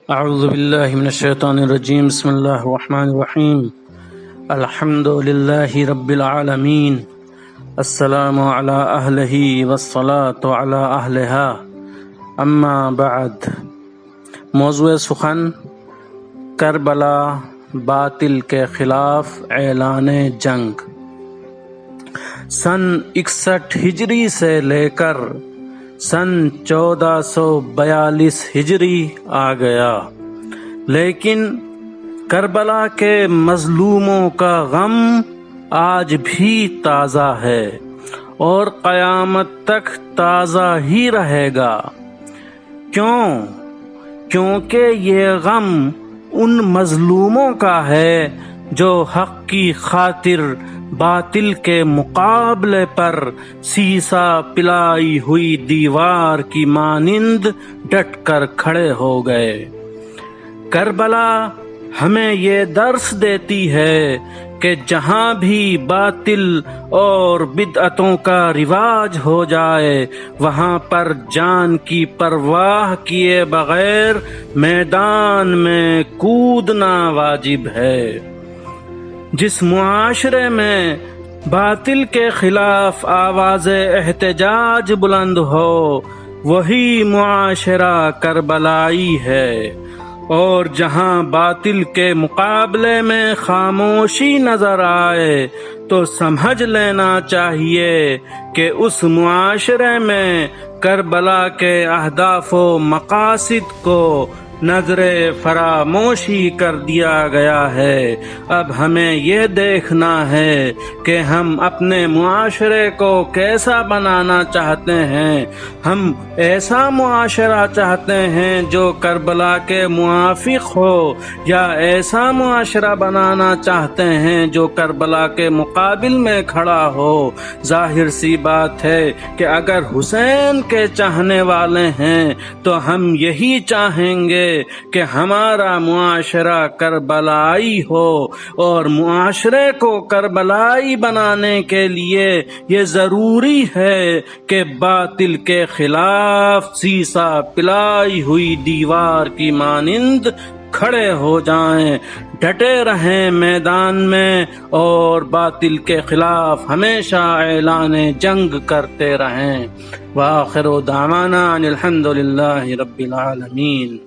اعوذ باللہ من الشیطان الرجیم بسم اللہ الرحمن الرحیم الحمد للہ رب العالمین السلام علی اہلہ والصلاة علی اہلہا اما بعد۔ موضوع سخن کربلا باطل کے خلاف اعلان جنگ۔ سن 61 ہجری سے لے کر سن 1442 ہجری آ گیا، لیکن کربلا کے مظلوموں کا غم آج بھی تازہ ہے اور قیامت تک تازہ ہی رہے گا۔ کیونکہ یہ غم ان مظلوموں کا ہے جو حق کی خاطر باطل کے مقابلے پر سیسا پلائی ہوئی دیوار کی مانند ڈٹ کر کھڑے ہو گئے۔ کربلا ہمیں یہ درس دیتی ہے کہ جہاں بھی باطل اور بدعتوں کا رواج ہو جائے وہاں پر جان کی پرواہ کیے بغیر میدان میں کودنا واجب ہے۔ جس معاشرے میں باطل کے خلاف آواز احتجاج بلند ہو وہی معاشرہ کربلائی ہے، اور جہاں باطل کے مقابلے میں خاموشی نظر آئے تو سمجھ لینا چاہیے کہ اس معاشرے میں کربلا کے اہداف و مقاصد کو نظر فراموشی کر دیا گیا ہے۔ اب ہمیں یہ دیکھنا ہے کہ ہم اپنے معاشرے کو کیسا بنانا چاہتے ہیں۔ ہم ایسا معاشرہ چاہتے ہیں جو کربلا کے موافق ہو، یا ایسا معاشرہ بنانا چاہتے ہیں جو کربلا کے مقابل میں کھڑا ہو؟ ظاہر سی بات ہے کہ اگر حسین کے چاہنے والے ہیں تو ہم یہی چاہیں گے کہ ہمارا معاشرہ کربلائی ہو، اور معاشرے کو کربلائی بنانے کے لیے یہ ضروری ہے کہ باطل کے خلاف سیسا پلائی ہوئی دیوار کی مانند کھڑے ہو جائیں، ڈٹے رہیں میدان میں، اور باطل کے خلاف ہمیشہ اعلان جنگ کرتے رہیں۔ وآخر دعوانا ان الحمد للہ رب العالمین۔